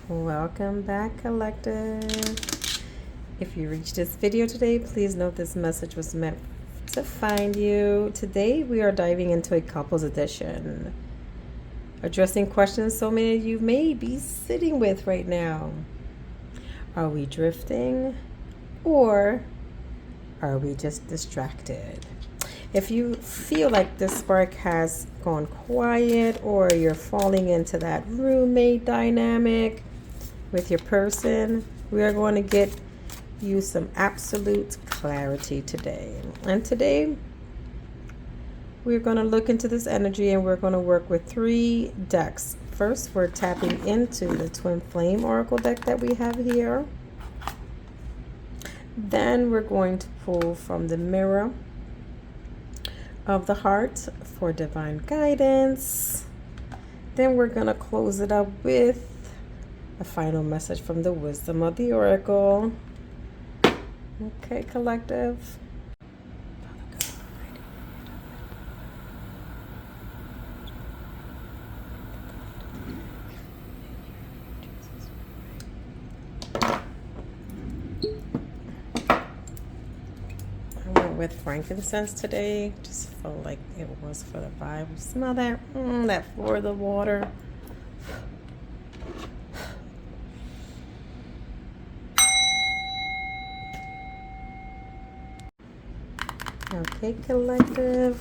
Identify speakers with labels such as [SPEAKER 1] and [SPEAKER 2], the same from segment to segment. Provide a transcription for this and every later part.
[SPEAKER 1] Welcome back, collective. If you reached this video today, please note this message was meant to find you. Today we are diving into a couples edition, addressing questions so many of you may be sitting with right now. Are we drifting, or are we just distracted? If you feel like this spark has gone quiet, or you're falling into that roommate dynamic with your person, we are going to get you some absolute clarity today. And today we're going to look into this energy, and we're going to work with 3 decks. First, we're tapping into the Twin Flame Oracle deck that we have here. Then we're going to pull from the Mirror of the Heart for divine guidance. Then we're going to close it up with a final message from the Wisdom of the Oracle. Okay, collective. I went with frankincense today. Just felt like it was for the vibe. Smell that, that Florida water. Okay, collective.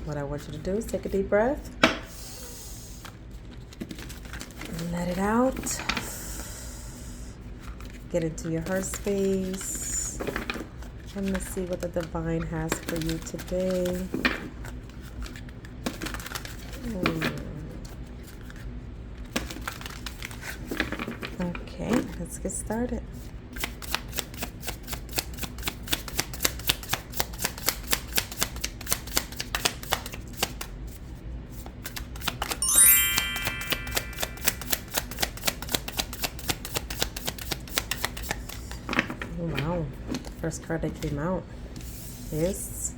[SPEAKER 1] What I want you to do is take a deep breath. Let it out. Get into your heart space. And let's see what the divine has for you today. Okay, let's get started. Wow, first card that came out is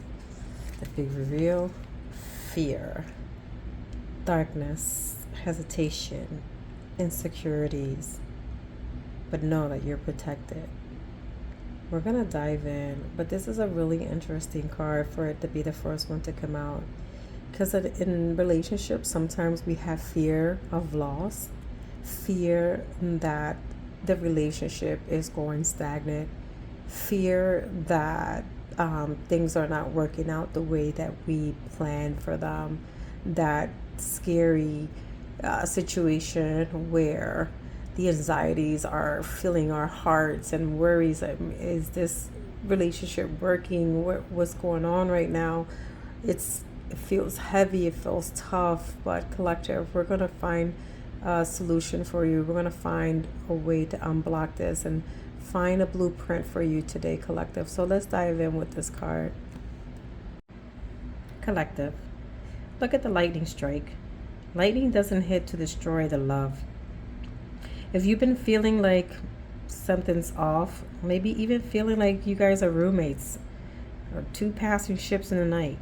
[SPEAKER 1] the big reveal: fear, darkness, hesitation, insecurities, but know that you're protected. We're gonna dive in, but this is a really interesting card for it to be the first one to come out, because in relationships sometimes we have fear of loss, fear that the relationship is going stagnant, fear that things are not working out the way that we planned for them, that scary situation where the anxieties are filling our hearts and worries. Is this relationship working? What's going on right now? It feels heavy, it feels tough, but collective, we're going to find a solution for you. We're going to find a way to unblock this and find a blueprint for you today, collective. So let's dive in with this card. Collective, look at the lightning strike. Lightning doesn't hit to destroy the love. If you've been feeling like something's off, maybe even feeling like you guys are roommates or 2 passing ships in the night,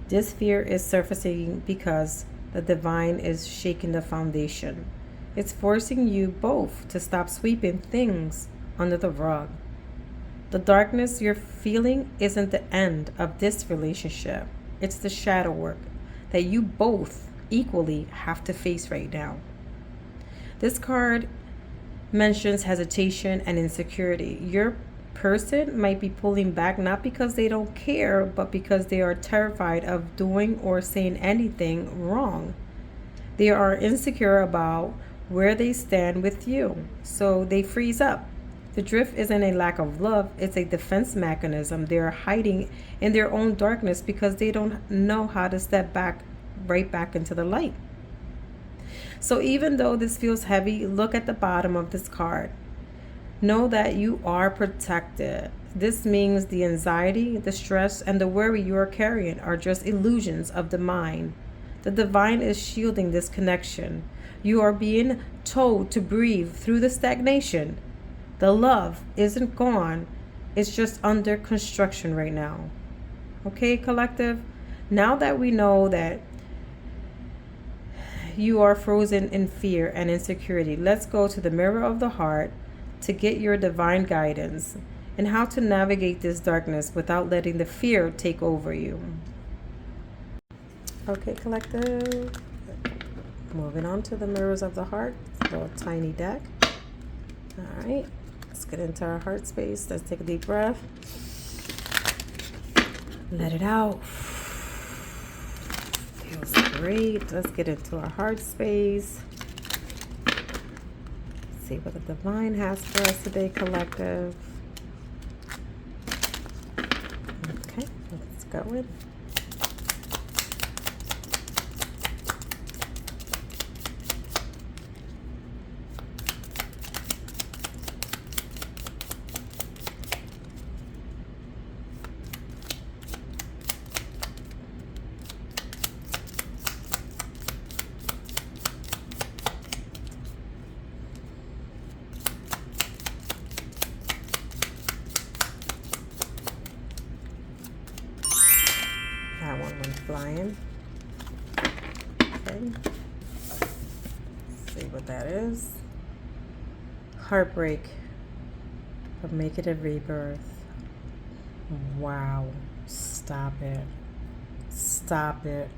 [SPEAKER 1] this fear is surfacing because the divine is shaking the foundation. It's forcing you both to stop sweeping things under the rug. The darkness you're feeling isn't the end of this relationship. It's the shadow work that you both equally have to face right now. This card mentions hesitation and insecurity. Your person might be pulling back not because they don't care, but because they are terrified of doing or saying anything wrong. They are insecure about where they stand with you, so they freeze up. The drift isn't a lack of love, it's a defense mechanism. They're hiding in their own darkness because they don't know how to step back, right back into the light. So even though this feels heavy, look at the bottom of this card. Know that you are protected. This means the anxiety, the stress, and the worry you are carrying are just illusions of the mind. The divine is shielding this connection. You are being told to breathe through the stagnation. The love isn't gone. It's just under construction right now. Okay, collective? Now that we know that you are frozen in fear and insecurity. Let's go to the mirror of the heart to get your divine guidance and how to navigate this darkness without letting the fear take over you. Okay, collective. Moving on to the mirrors of the heart, little tiny deck. All right, let's get into our heart space. Let's take a deep breath. Let it out. Feels great. Let's get into our heart space. See what the divine has for us today, collective. Okay, let's go in. That one went flying. Okay. Let's see what that is. Heartbreak, but make it a rebirth. Wow. Stop it. Stop it.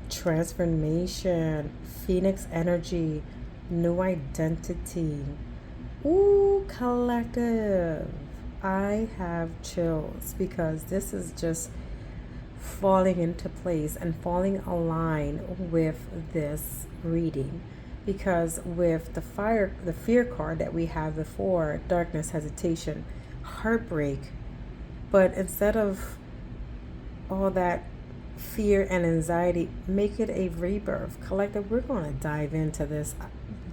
[SPEAKER 1] Transformation. Phoenix energy. New identity. Ooh, collective. I have chills because this is just falling into place and falling align with this reading, because with the fear card that we have before, darkness, hesitation, heartbreak, but instead of all that fear and anxiety, make it a rebirth. Collective, we're going to dive into this.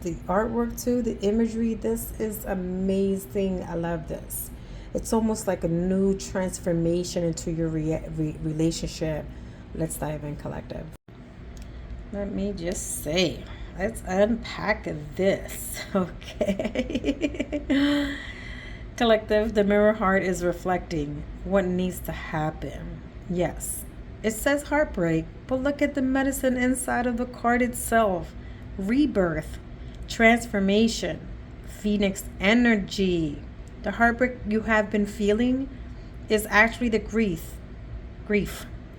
[SPEAKER 1] The artwork too, the imagery, this is amazing. I love this. It's almost like a new transformation into your relationship. Let's dive in, collective. Let me just say, let's unpack this, okay? Collective, the mirror heart is reflecting what needs to happen. Yes, it says heartbreak, but look at the medicine inside of the card itself. Rebirth, transformation, Phoenix energy. The heartbreak you have been feeling is actually the grief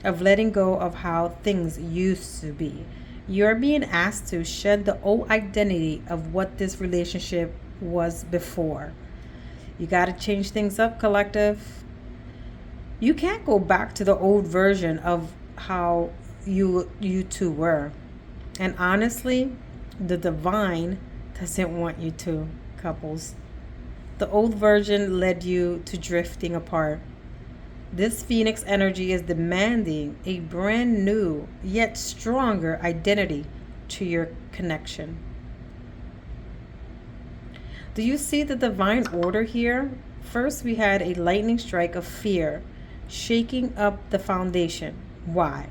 [SPEAKER 1] of letting go of how things used to be. You're being asked to shed the old identity of what this relationship was before. You got to change things up, collective. You can't go back to the old version of how you two were. And honestly, the divine doesn't want you to, couples. The old version led you to drifting apart. This Phoenix energy is demanding a brand new yet stronger identity to your connection. Do you see the divine order here? First, we had a lightning strike of fear, shaking up the foundation. Why?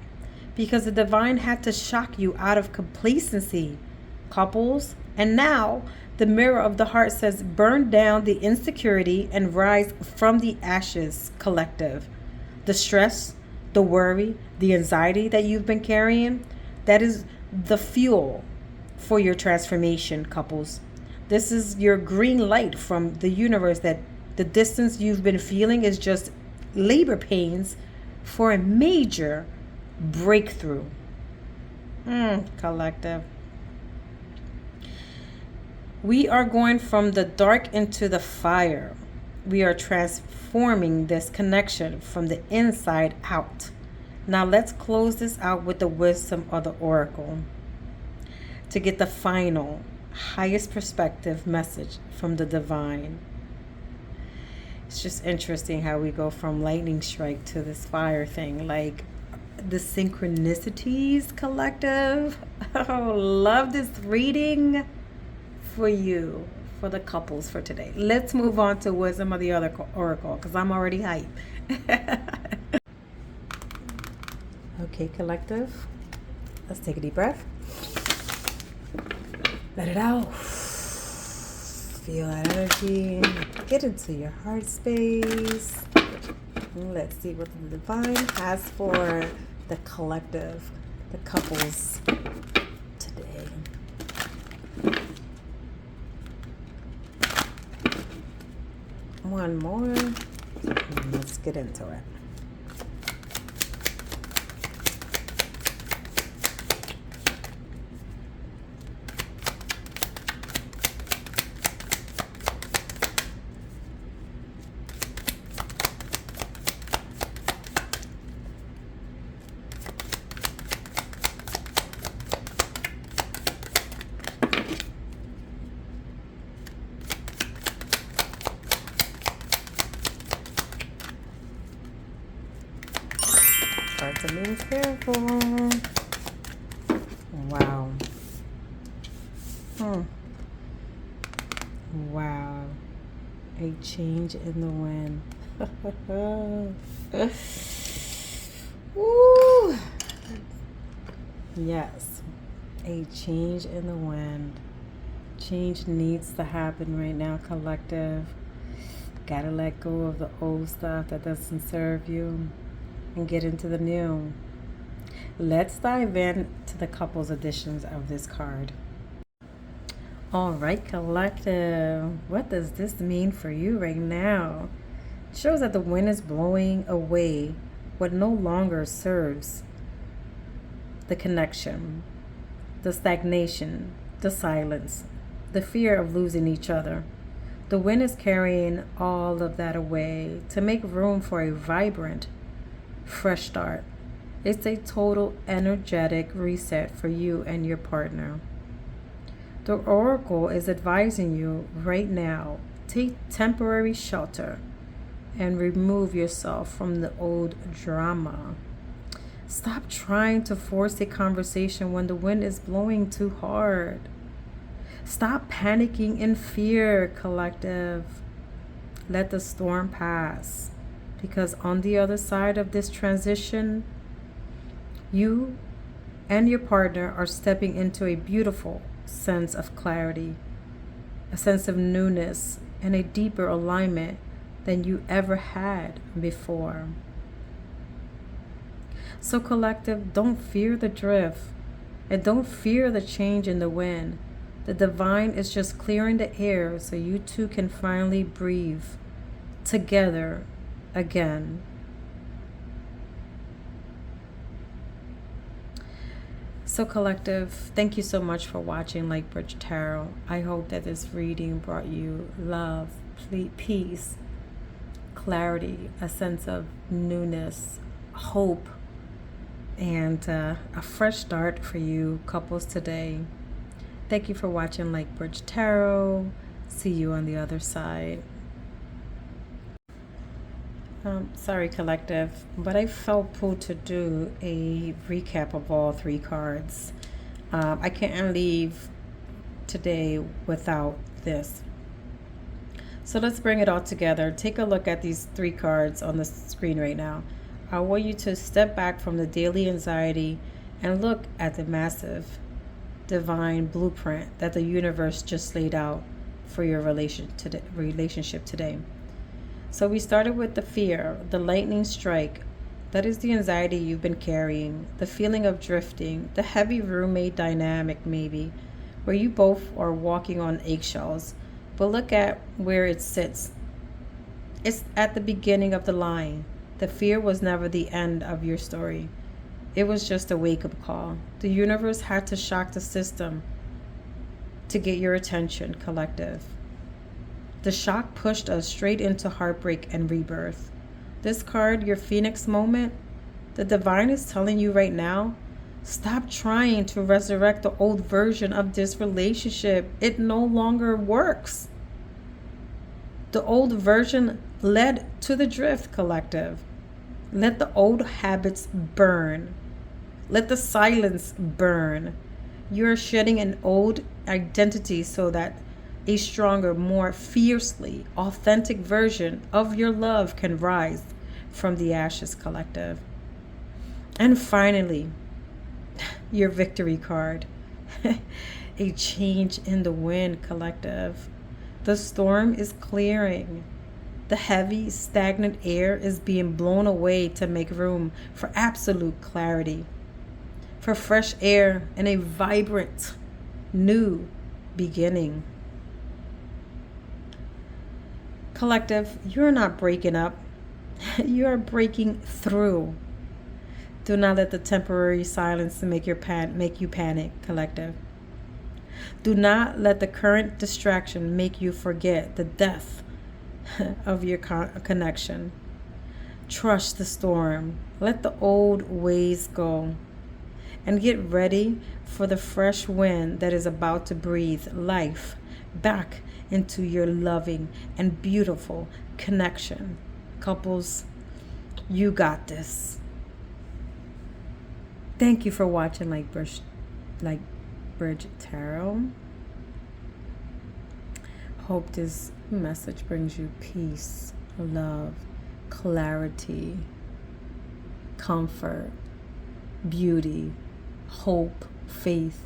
[SPEAKER 1] Because the divine had to shock you out of complacency, couples. And now, the mirror of the heart says, burn down the insecurity and rise from the ashes, collective. The stress, the worry, the anxiety that you've been carrying, that is the fuel for your transformation, couples. This is your green light from the universe that the distance you've been feeling is just labor pains for a major breakthrough. Collective. We are going from the dark into the fire. We are transforming this connection from the inside out. Now let's close this out with the wisdom of the oracle to get the final, highest perspective message from the divine. It's just interesting how we go from lightning strike to this fire thing, like the synchronicities, collective. Oh, love this reading for you, for the couples for today. Let's move on to wisdom of the other oracle, because I'm already hype. Okay, collective, let's take a deep breath. Let it out. Feel that energy. Get into your heart space. Let's see what the divine has for the collective, the couples today. one more. And let's get into it. Cards are being careful. Wow. Wow. A change in the wind. Woo. Yes. A change in the wind. Change needs to happen right now, collective. Gotta let go of the old stuff that doesn't serve you and get into the new. Let's dive into the couples editions of this card. All right, collective. What does this mean for you right now? It shows that the wind is blowing away what no longer serves the connection, the stagnation, the silence, the fear of losing each other. The wind is carrying all of that away to make room for a vibrant, fresh start. It's a total energetic reset for you and your partner. The oracle is advising you right now, take temporary shelter and remove yourself from the old drama. Stop trying to force a conversation when the wind is blowing too hard. Stop panicking in fear, collective. Let the storm pass, because on the other side of this transition, you and your partner are stepping into a beautiful sense of clarity, a sense of newness, and a deeper alignment than you ever had before. So collective, don't fear the drift and don't fear the change in the wind. The divine is just clearing the air so you two can finally breathe together again. So collective, thank you so much for watching Lightbridge Tarot. I hope that this reading brought you love, peace, clarity, a sense of newness, hope, and a fresh start for you couples today. Thank you for watching Lightbridge Tarot. See you on the other side. Sorry, collective, but I felt pulled to do a recap of all three cards. I can't leave today without this. So let's bring it all together. Take a look at these three cards on the screen right now. I want you to step back from the daily anxiety and look at the massive divine blueprint that the universe just laid out for your relationship today. So we started with the fear, the lightning strike. That is the anxiety you've been carrying, the feeling of drifting, the heavy roommate dynamic maybe, where you both are walking on eggshells. But look at where it sits. It's at the beginning of the line. The fear was never the end of your story. It was just a wake-up call. The universe had to shock the system to get your attention, collective. The shock pushed us straight into heartbreak and rebirth. This card, your Phoenix moment, the divine is telling you right now, stop trying to resurrect the old version of this relationship. It no longer works. The old version led to the drift, collective. Let the old habits burn. Let the silence burn. You're shedding an old identity so that a stronger, more fiercely authentic version of your love can rise from the ashes, collective. And finally, your victory card. A change in the wind, collective. The storm is clearing. The heavy, stagnant air is being blown away to make room for absolute clarity, for fresh air and a vibrant, new beginning. Collective, you're not breaking up. You are breaking through. Do not let the temporary silence make you panic, collective. Do not let the current distraction make you forget the depth of your connection. Trust the storm. Let the old ways go. And get ready for the fresh wind that is about to breathe life back into your loving and beautiful connection. Couples, you got this. Thank you for watching Lightbridge Tarot. Hope this message brings you peace, love, clarity, comfort, beauty, hope, faith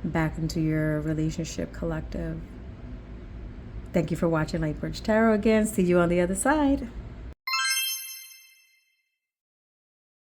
[SPEAKER 1] back into your relationship, collective. Thank you for watching Lightbridge Tarot again. See you on the other side.